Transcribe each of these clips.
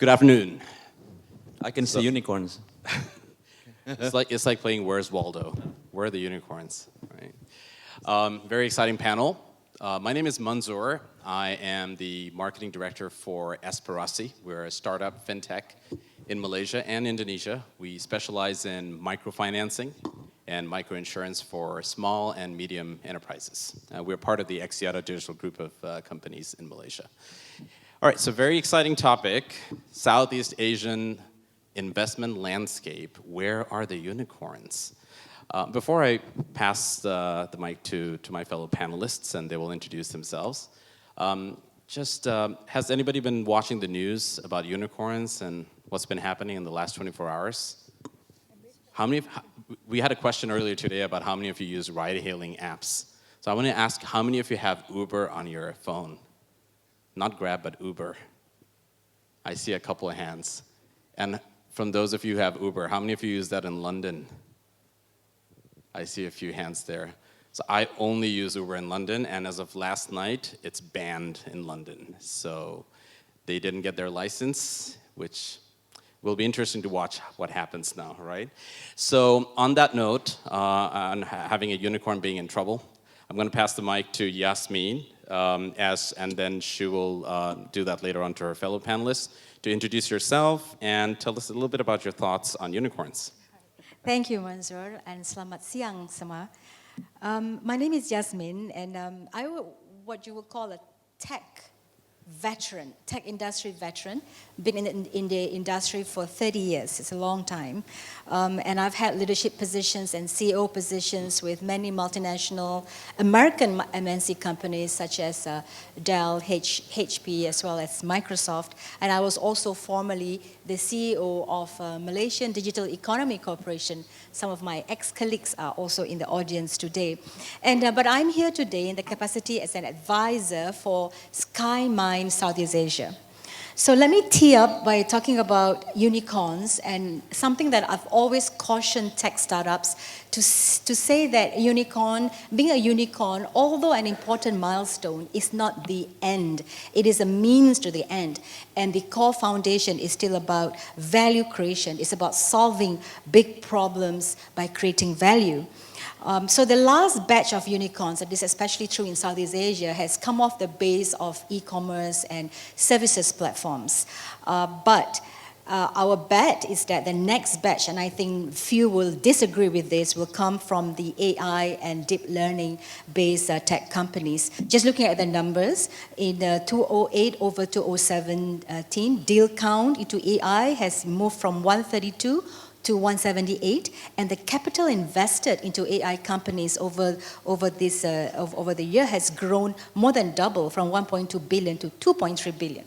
Good afternoon. I can see unicorns. It's like playing Where's Waldo? Where are the unicorns? Right. Very exciting panel. My name is Manzur. I am the marketing director for Aspirasi. We're a startup fintech in Malaysia and Indonesia. We specialize in microfinancing and microinsurance for small and medium enterprises. We're part of the Axiata digital group of companies in Malaysia. All right, so very exciting topic, Southeast Asian investment landscape. Where are the unicorns? Before I pass the mic to my fellow panelists and they will introduce themselves, has anybody been watching the news about unicorns and what's been happening in the last 24 hours? We had a question earlier today about how many of you use ride-hailing apps. So I want to ask how many of you have Uber on your phone? Not Grab, but Uber. I see a couple of hands. And from those of you who have Uber, how many of you use that in London? I see a few hands there. So I only use Uber in London, and as of last night, it's banned in London. So they didn't get their license, which will be interesting to watch what happens now, right? So on that note, on having a unicorn being in trouble, I'm going to pass the mic to Yasmin, and then she will do that later on to her fellow panelists to introduce yourself and tell us a little bit about your thoughts on unicorns. Thank you, Manzur, and selamat siang semua. My name is Yasmin, and I'm what you would call a tech industry veteran. Been in the industry for 30 years. It's a long time. And I've had leadership positions and CEO positions with many multinational American MNC companies such as Dell, HP, as well as Microsoft. And I was also formerly the CEO of Malaysian Digital Economy Corporation. Some of my ex-colleagues are also in the audience today. But I'm here today in the capacity as an advisor for skymind Southeast Asia. So let me tee up by talking about unicorns and something that I've always cautioned tech startups to say that being a unicorn, although an important milestone, is not the end. It is a means to the end. And the core foundation is still about value creation. It's about solving big problems by creating value. So the last batch of unicorns, and this is especially true in Southeast Asia, has come off the base of e-commerce and services platforms. But our bet is that the next batch, and I think few will disagree with this, will come from the AI and deep learning-based tech companies. Just looking at the numbers, in 2008 over 2017, deal count into AI has moved from 132 to 178, and the capital invested into AI companies over the year has grown more than double, from 1.2 billion to 2.3 billion.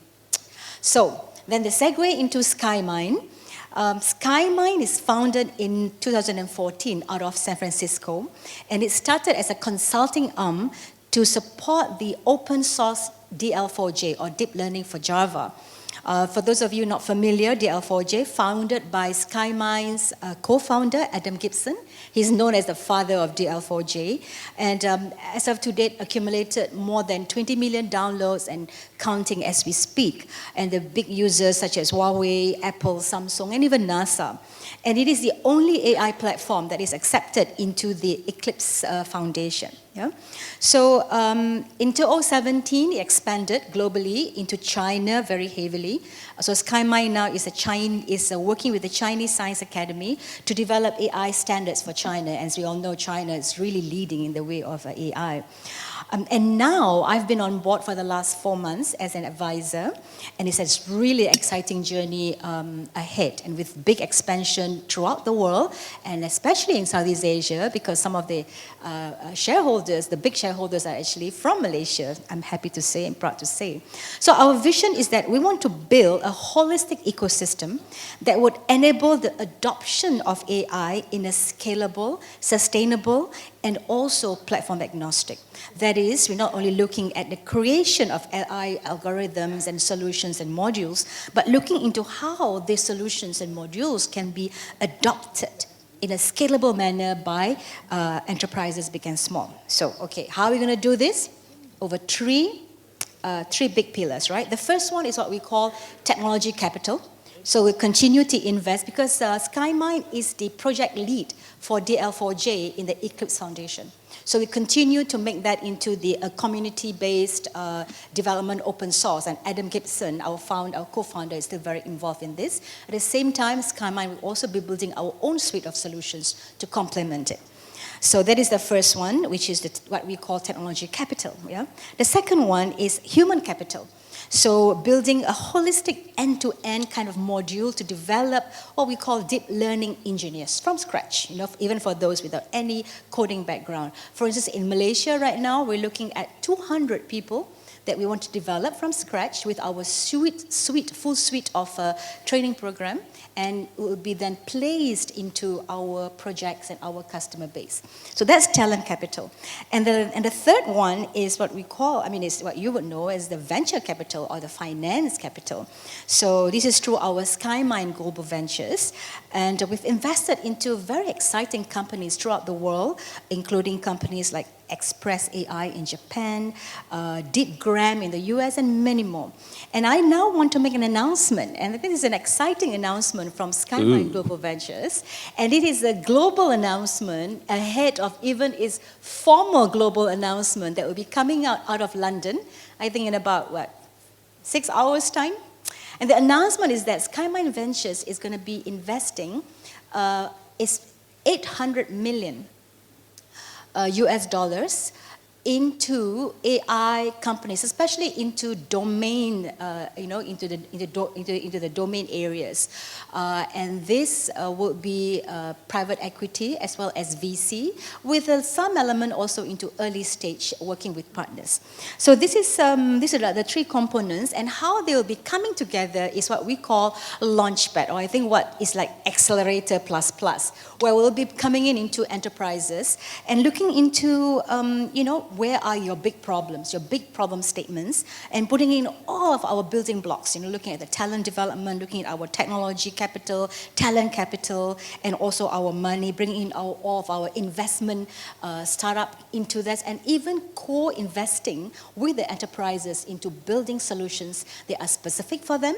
So then the segue into skymind. Skymind is founded in 2014 out of San Francisco, and it started as a consulting arm to support the open source DL4J, or deep learning for Java. For those of you not familiar, DL4J, founded by skymind's co-founder, Adam Gibson. He's known as the father of DL4J. And as of today, accumulated more than 20 million downloads and counting as we speak. And the big users such as Huawei, Apple, Samsung, and even NASA. And it is the only AI platform that is accepted into the Eclipse Foundation. Yeah? So in 2017, it expanded globally into China very heavily. So skymind now is working with the Chinese Science Academy to develop AI standards for China. As we all know, China is really leading in the way of AI. And now I've been on board for the last 4 months as an advisor, and it's a really exciting journey ahead, and with big expansion throughout the world, and especially in Southeast Asia, because some of the shareholders, the big shareholders, are actually from Malaysia, I'm happy to say and proud to say. So our vision is that we want to build a holistic ecosystem that would enable the adoption of AI in a scalable, sustainable, and also platform agnostic. That is, we're not only looking at the creation of AI algorithms and solutions and modules, but looking into how these solutions and modules can be adopted in a scalable manner by enterprises big and small. So, okay, how are we going to do this? Over 3 three big pillars, right? The first one is what we call technology capital. So we continue to invest because SkyMind is the project lead for DL4J in the Eclipse Foundation. So we continue to make that into the community-based development open source. And Adam Gibson, our co-founder, is still very involved in this. At the same time, SkyMind will also be building our own suite of solutions to complement it. So that is the first one, which is what we call technology capital. Yeah? The second one is human capital. So building a holistic end-to-end kind of module to develop what we call deep learning engineers from scratch, even for those without any coding background. For instance, in Malaysia right now, we're looking at 200 people that we want to develop from scratch with our full suite of training program, and it will be then placed into our projects and our customer base. So that's talent capital. And the third one is what we call, it's what you would know as the venture capital or the finance capital. So this is through our SkyMind Global Ventures, and we've invested into very exciting companies throughout the world, including companies like Express AI in Japan, DeepGram in the US, and many more. And I now want to make an announcement, and I think it's an exciting announcement from SkyMind Global Ventures, and it is a global announcement ahead of even its formal global announcement that will be coming out of London, I think in about, 6 hours' time? And the announcement is that SkyMind Ventures is going to be investing is 800 million US dollars into AI companies, especially into domain, into the domain areas, and this will be private equity as well as VC, with some element also into early stage working with partners. So these are the three components, and how they will be coming together is what we call Launchpad, or I think what is like Accelerator plus plus, where we'll be coming into enterprises and looking into, where are your big problems, your big problem statements, and putting in all of our building blocks, looking at the talent development, looking at our technology capital, talent capital, and also our money, bringing in all of our investment startup into this, and even co-investing with the enterprises into building solutions that are specific for them,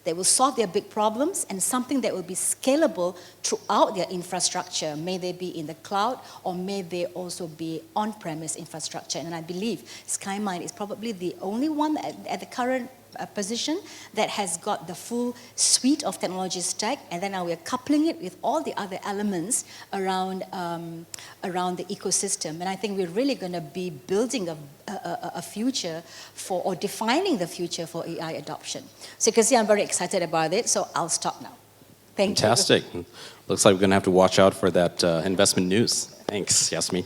that will solve their big problems, and something that will be scalable throughout their infrastructure. May they be in the cloud, or may they also be on-premise infrastructure. And I believe SkyMind is probably the only one at the current position that has got the full suite of technology stack, and then now we're coupling it with all the other elements around the ecosystem. And I think we're really going to be building a future for, or defining the future for AI adoption. So you can see I'm very excited about it, so I'll stop now. Thank you. Fantastic. Looks like we're going to have to watch out for that investment news. Thanks, Yasmin.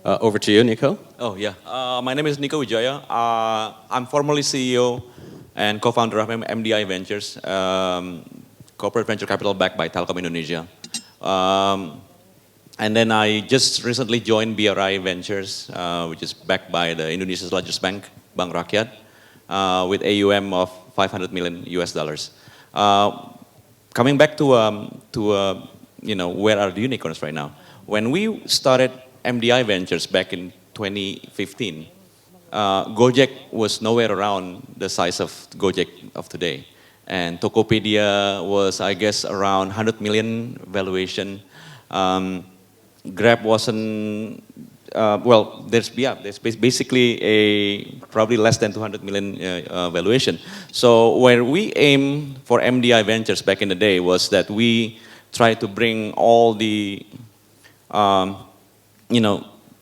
Over to you, Nicko. Oh, yeah. My name is Nicko Widjaja. I'm formerly CEO and co-founder of MDI Ventures, corporate venture capital backed by Telkom Indonesia. And then I just recently joined BRI Ventures, which is backed by the Indonesia's largest bank, Bank Rakyat, with AUM of 500 million US dollars. Coming back to where are the unicorns right now? When we started MDI Ventures back in 2015, Gojek was nowhere around the size of Gojek of today. And Tokopedia was, I guess, around 100 million valuation. Grab wasn't, there's basically probably less than 200 million valuation. So where we aim for MDI Ventures back in the day was that we try to bring all the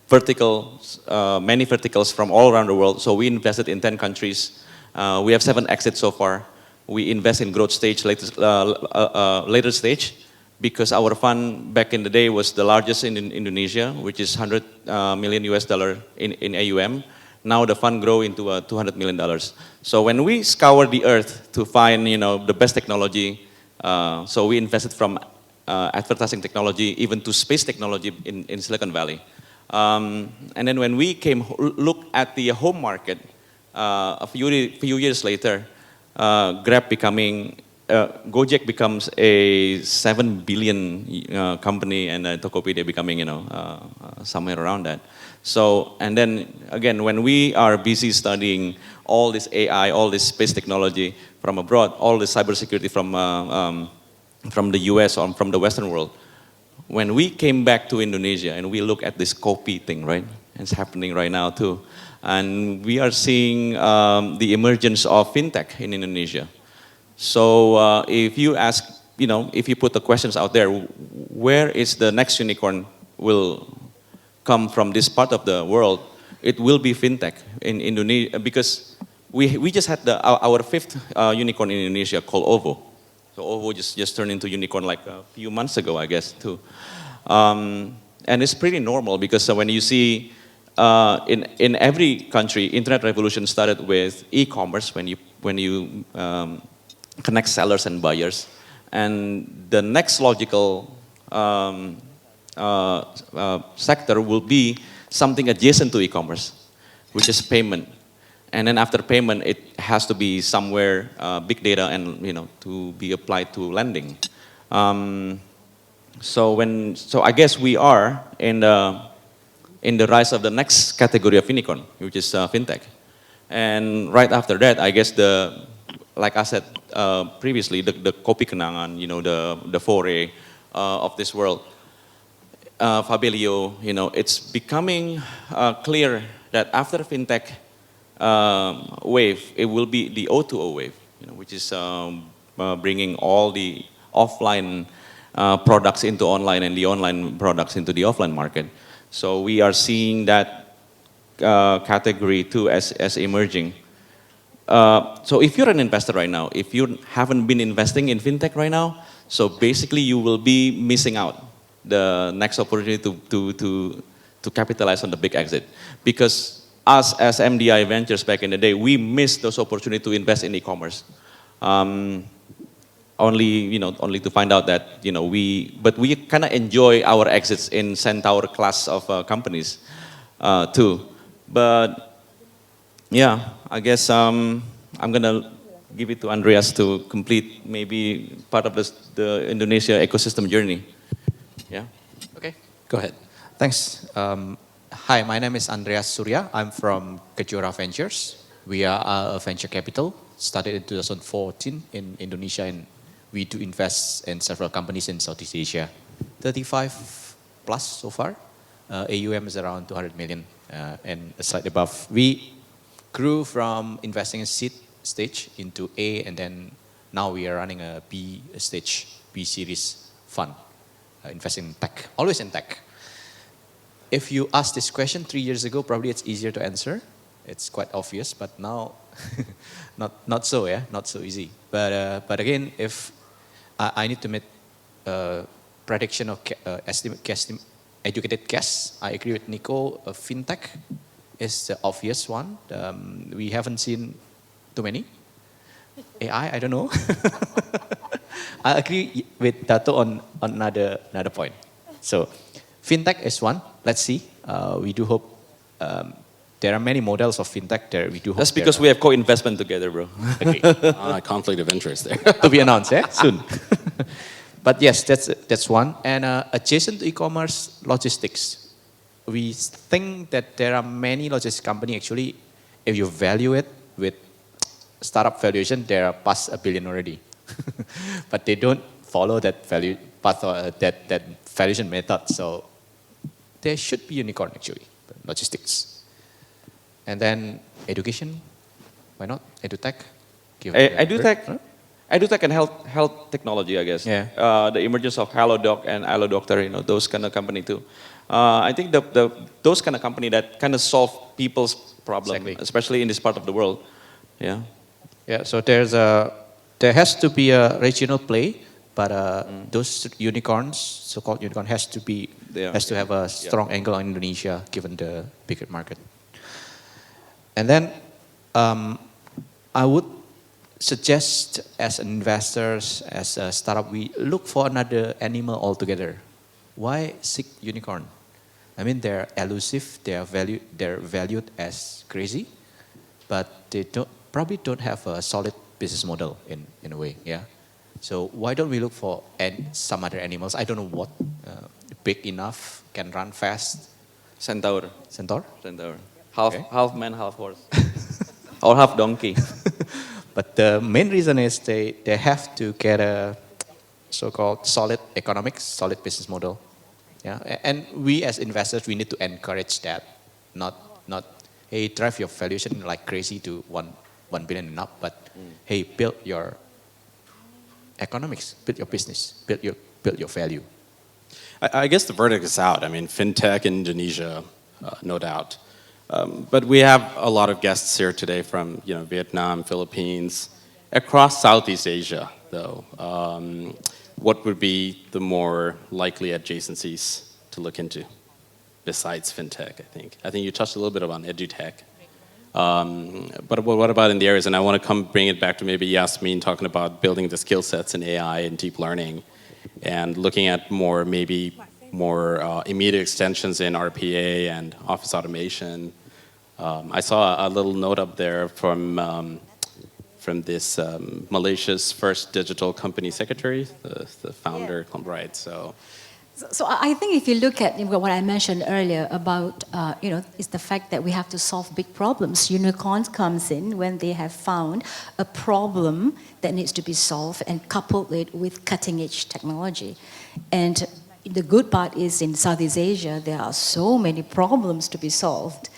verticals, many verticals from all around the world. So we invested in 10 countries. We have 7 exits so far. We invest in growth stage, later stage, because our fund back in the day was the largest in Indonesia, which is 100 million US dollar in AUM. Now the fund grow into $200 million. So when we scour the earth to find the best technology, so we invested from advertising technology even to space technology in Silicon Valley. And then when we look at the home market, a few years later, Grab becoming Gojek becomes a 7 billion company, and Tokopedia becoming, somewhere around that. So, and then again, when we are busy studying all this AI, all this space technology from abroad, all this cybersecurity from the US or from the Western world, when we came back to Indonesia and we look at this copy thing, right? It's happening right now too. And we are seeing the emergence of fintech in Indonesia. So if you ask, if you put the questions out there, where is the next unicorn will come from this part of the world, it will be fintech in Indonesia, because we just had our fifth unicorn in Indonesia called OVO. So OVO just turned into unicorn like a few months ago, I guess, too. And it's pretty normal, because when you see in every country, internet revolution started with e-commerce, when you connect sellers and buyers, and the next logical sector will be something adjacent to e-commerce, which is payment. And then after payment, it has to be somewhere big data and to be applied to lending. So I guess we are in the rise of the next category of unicorn, which is fintech. And right after that, I guess like I said previously, the Kopi Kenangan, the Foray of this world, Fabelio, it's becoming clear that after fintech wave, it will be the O2O wave, which is bringing all the offline products into online and the online products into the offline market. So we are seeing that category too as emerging. So if you're an investor right now, if you haven't been investing in fintech right now, so basically you will be missing out the next opportunity to capitalize on the big exit. Because us as MDI Ventures back in the day, we missed those opportunities to invest in e-commerce. Only to find out that we kind of enjoy our exits in Centaur class of companies too. But yeah, I guess I'm gonna give it to Andreas to complete maybe part of the Indonesia ecosystem journey. Yeah. Okay, go ahead. Thanks. Hi, my name is Andreas Surya. I'm from Kejora Ventures. We are a venture capital, started in 2014 in Indonesia, and we do invest in several companies in Southeast Asia. 35 plus so far. AUM is around 200 million and slightly above. We grew from investing in seed stage into A, and then now we are running a B stage, B series fund, investing in tech, always in tech. If you asked this question 3 years ago, probably it's easier to answer. It's quite obvious, but now not so, yeah, not so easy. But again, if I need to make a prediction of educated guess, I agree with Nicko. Fintech is the obvious one. We haven't seen too many. AI, I don't know. I agree with Dato on another point. So, fintech is one. Let's see. We do hope. There are many models of fintech there. We do hope. That's because we have co-investment together, bro. Okay. Conflict of interest there. To be announced, yeah, soon. But yes, that's one. And adjacent to e-commerce, logistics. We think that there are many logistics companies actually. If you value it with startup valuation, they are past $1 billion already. But they don't follow that value path or that valuation method. So there should be unicorn actually, logistics. And then education, why not? EduTech. EduTech and health technology, I guess. Yeah. The emergence of HelloDoc and iLoDoctor, those kind of company too. I think those kind of company that kind of solve people's problem, Exactly. especially in this part of the world. Yeah. Yeah. So there has to be a regional play, but those unicorns, so-called unicorn, has to have a strong angle on Indonesia given the bigger market. And then I would suggest as investors, as a startup, we look for another animal altogether. Why seek unicorn? I mean, they're elusive, they're valued as crazy, but they probably don't have a solid business model in a way, yeah. So why don't we look for some other animals? I don't know what, big enough, can run fast. Centaur. Centaur? Centaur. Okay. Half man, half horse. Or half donkey. But the main reason is they have to get a so-called solid economics, solid business model. Yeah, and we as investors, we need to encourage that, not hey, drive your valuation like crazy to 1 billion and up, but hey, build your economics, build your business, build your value. I guess the verdict is out. I mean, fintech in Indonesia, no doubt. But we have a lot of guests here today from Vietnam, Philippines, across Southeast Asia, though. What would be the more likely adjacencies to look into besides fintech, I think? I think you touched a little bit on edutech. But what about in the areas, and I want to bring it back to maybe Yasmin talking about building the skill sets in AI and deep learning and looking at more immediate extensions in RPA and office automation. I saw a little note up there from this Malaysia's first digital company secretary, the founder, right? So I think if you look at what I mentioned earlier about, is the fact that we have to solve big problems. Unicorns comes in when they have found a problem that needs to be solved and coupled it with cutting edge technology. And the good part is in Southeast Asia, there are so many problems to be solved.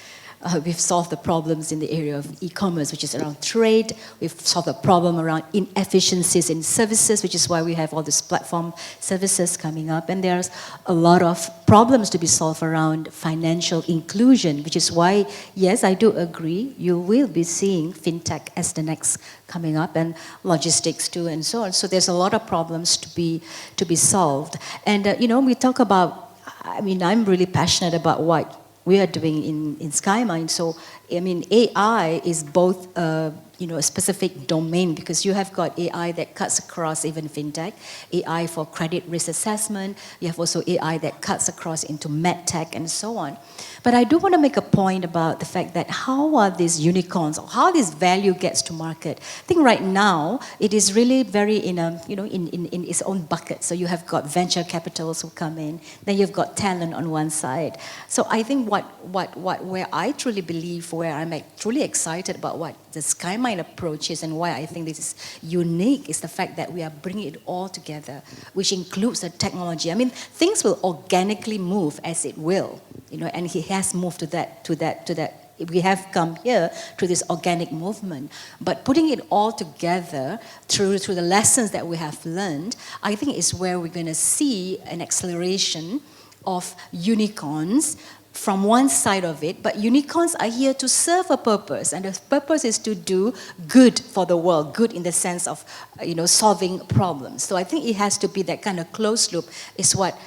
We've solved the problems in the area of e-commerce, which is around trade. We've solved the problem around inefficiencies in services, which is why we have all these platform services coming up. And there's a lot of problems to be solved around financial inclusion, which is why, yes, I do agree, you will be seeing fintech as the next coming up, and logistics too, and so on. So there's a lot of problems to be solved. And, we talk about, I'm really passionate about what we are doing in SkyMind. So, AI is both a specific domain, because you have got AI that cuts across even fintech, AI for credit risk assessment, you have also AI that cuts across into medtech and so on. But I do want to make a point about the fact that how are these unicorns, or how this value gets to market. I think right now it is really very in its own bucket. So you have got venture capitals who come in, then you've got talent on one side. So I think where I truly believe, where I'm truly excited about what the SkyMind approach is and why I think this is unique, is the fact that we are bringing it all together, which includes the technology. Things will organically move as it will, and he has moved to that. We have come here through this organic movement, but putting it all together through the lessons that we have learned, I think is where we're going to see an acceleration of unicorns from one side of it. But unicorns are here to serve a purpose, and the purpose is to do good for the world, good in the sense of solving problems. So I think it has to be that kind of closed loop, is what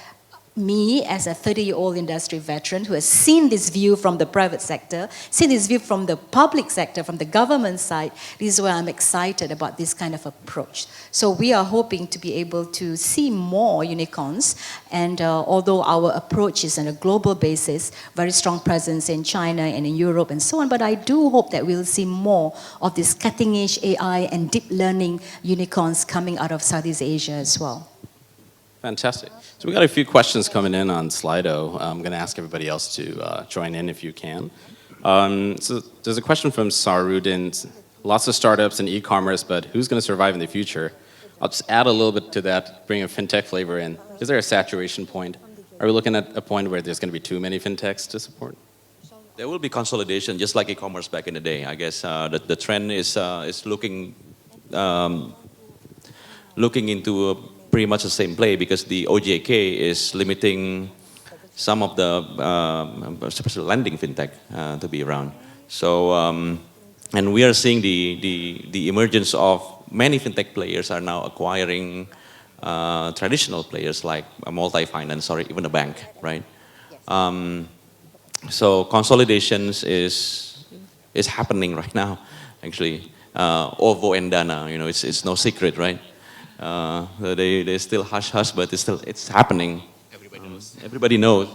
me, as a 30-year-old industry veteran who has seen this view from the private sector, seen this view from the public sector, from the government side, this is where I'm excited about this kind of approach. So we are hoping to be able to see more unicorns, and although our approach is on a global basis, very strong presence in China and in Europe and so on, but I do hope that we'll see more of this cutting-edge AI and deep learning unicorns coming out of Southeast Asia as well. Fantastic. So we got a few questions coming in on Slido. I'm going to ask everybody else to join in if you can. So there's a question from Sarudin. Lots of startups and e-commerce, but who's going to survive in the future? I'll just add a little bit to that, bring a fintech flavor in. Is there a saturation point? Are we looking at a point where there's going to be too many fintechs to support? There will be consolidation, just like e-commerce back in the day. I guess the trend is looking into pretty much the same play, because the OJK is limiting some of the especially lending fintech to be around. So and we are seeing the emergence of many fintech players are now acquiring traditional players like a multi-finance or even a bank, right? So consolidations is happening right now, actually. OVO and Dana, it's no secret, right? They still hush, but it's happening. Everybody knows. Everybody knows.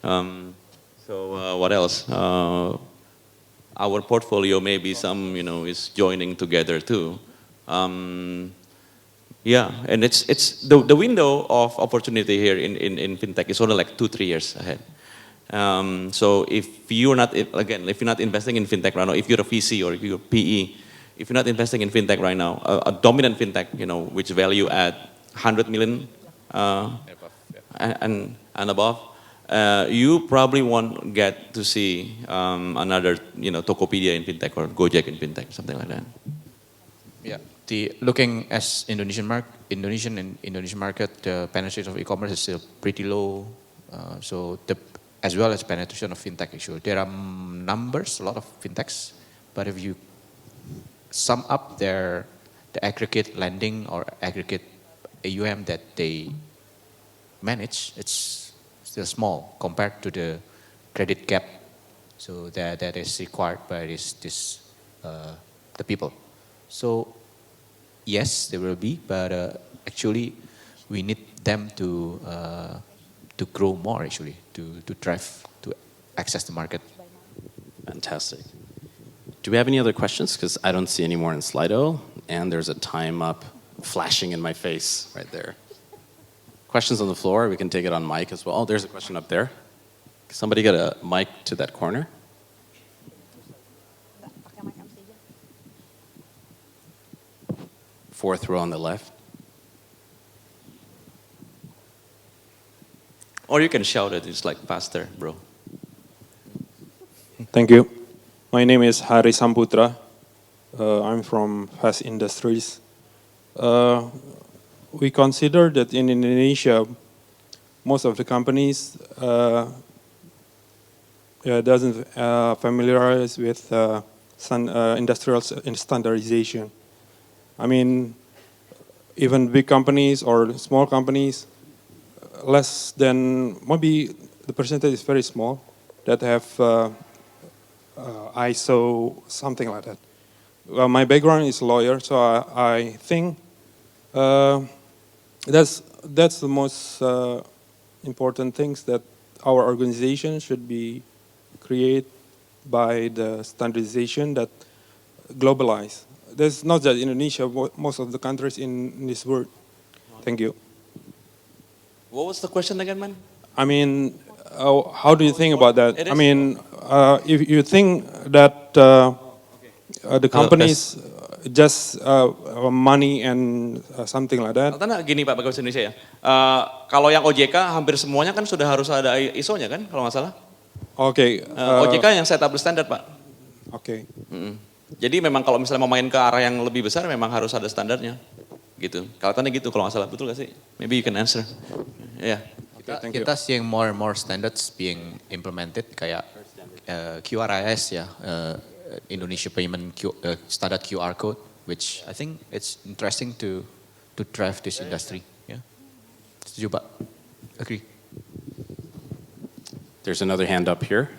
So what else? Our portfolio maybe some is joining together too. Yeah, and it's the window of opportunity here in fintech is only like 2-3 years ahead. So if you're not if you're not investing in fintech right now, if you're a VC or if you're PE, if you're not investing in fintech right now, a dominant fintech, which value at 100 million and above, you probably won't get to see another Tokopedia in fintech or Gojek in fintech, something like that. Yeah, looking as Indonesian market, the penetration of e-commerce is still pretty low. As well as penetration of fintech, actually, there are numbers, a lot of fintechs, but if you sum up the aggregate lending or aggregate AUM that they manage, it's still small compared to the credit gap. So that is required by the people. So yes, there will be, but actually we need them to grow more, actually, to drive, to access the market. Fantastic. Do we have any other questions? Because I don't see any more in Slido, and there's a time up flashing in my face right there. Questions on the floor? We can take it on mic as well. Oh, there's a question up there. Somebody get a mic to that corner. Fourth row on the left. Or you can shout it, it's like faster, bro. Thank you. My name is Hari Samputra. I'm from Fast Industries. We consider that in Indonesia, most of the companies doesn't familiarize with industrial standardization. I mean, even big companies or small companies, less than, maybe the percentage is very small, that have ISO, something like that. Well, my background is a lawyer, so I think that's the most important things that our organization should be create by the standardization that globalize. There's not just Indonesia, most of the countries in this world. Thank you. What was the question again, man? I mean, how do you think about that? I mean, if you think that the companies just money and something like that. Karena gini Pak, Bagus Indonesia ya. Kalau yang OJK hampir semuanya kan sudah harus ada ISO-nya kan, kalau nggak salah. Oke. OJK yang set up standar Pak. Oke. Jadi memang kalau misalnya mau main ke arah yang lebih besar memang harus ada standarnya. Gitu. Kelihatannya gitu kalau nggak salah, betul nggak sih? Maybe you can answer. Yeah. Kita seeing more and more standards being implemented, kayak QRIS ya, Indonesia Payment Standard QR Code, which I think it's interesting to drive this industry. Yeah. Setuju Pak? Agree. There's another hand up here.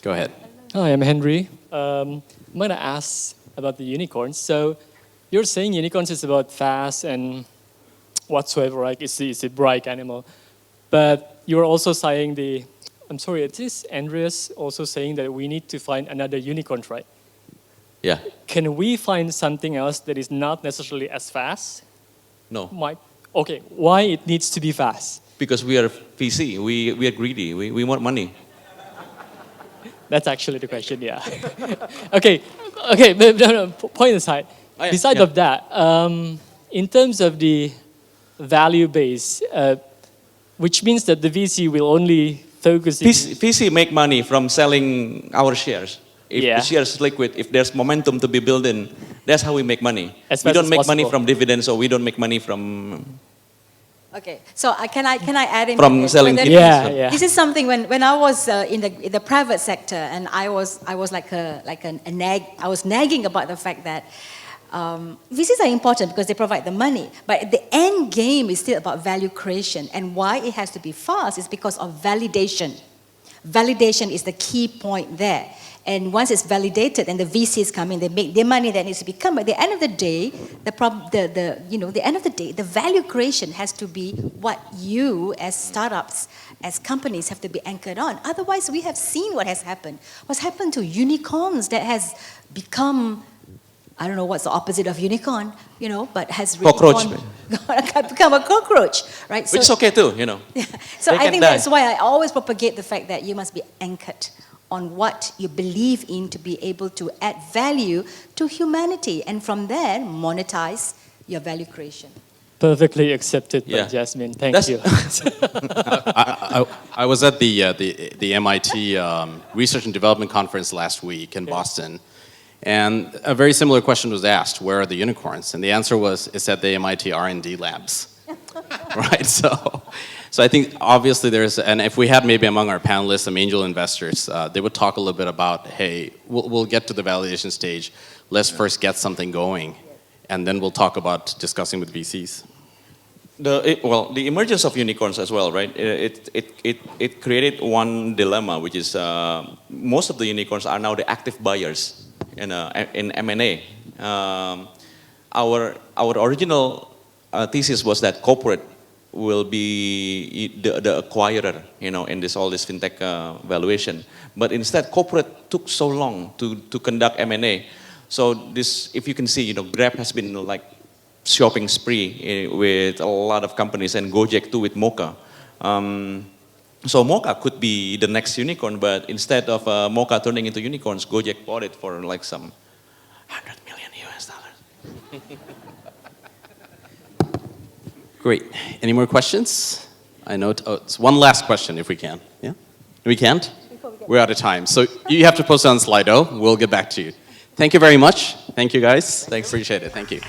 Go ahead. Hi, I'm Henry. I'm going to ask about the unicorns. So you're saying unicorns is about fast and whatsoever, right? It's a bright animal. But you're also saying I'm sorry, it is Andreas also saying that we need to find another unicorn, right? Yeah. Can we find something else that is not necessarily as fast? No. Okay, why it needs to be fast? Because we are VC, we are greedy, we want money. That's actually the question, yeah. Okay, but no, point aside. Oh, yeah, Beside of that, in terms of the value base, which means that the VC will only focus... VC make money from selling our shares. If Yeah. the shares is liquid, if there's momentum to be built in, that's how we make money. As We fast don't as make money possible. from dividends, or we don't make money from Okay, so can I add in? From selling Then- tickets. Yeah. This is something when I was in the private sector, and I was like a nag. I was nagging about the fact that VCs are important because they provide the money, but the end game is still about value creation. And why it has to be fast is because of validation. Validation is the key point there. And once it's validated and the VCs come in, they make their money that needs to become. But at the end of the day, the end of the day, the value creation has to be what you as startups, as companies have to be anchored on. Otherwise, we have seen what has happened. What's happened to unicorns that has become, I don't know what's the opposite of unicorn, but has really Cockroach. become a cockroach, right? Which is okay too, Yeah. So They I can think die. that's why I always propagate the fact that you must be anchored on what you believe in to be able to add value to humanity, and from there monetize your value creation. Perfectly accepted by Yeah. Yasmin. Thank That's- you. I was at the MIT Research and Development Conference last week in Boston, and a very similar question was asked: where are the unicorns? And the answer was, it's at the MIT R&D labs, right? So I think obviously and if we had maybe among our panelists some angel investors, they would talk a little bit about, hey, we'll get to the validation stage. Let's first get something going, and then we'll talk about discussing with VCs. The emergence of unicorns as well, right? It created one dilemma, which is most of the unicorns are now the active buyers in M&A. Our original thesis was that corporate will be the acquirer, in all this fintech valuation. But instead, corporate took so long to conduct M&A. So this, if you can see, Grab has been like shopping spree with a lot of companies, and Gojek too with Mocha. So Mocha could be the next unicorn, but instead of Mocha turning into unicorns, Gojek bought it for like some $100 million. Great. Any more questions? I know it's one last question if we can. Yeah? We can't? We're out of time. So you have to post it on Slido. We'll get back to you. Thank you very much. Thank you, guys. Thanks. Appreciate it. Thank you.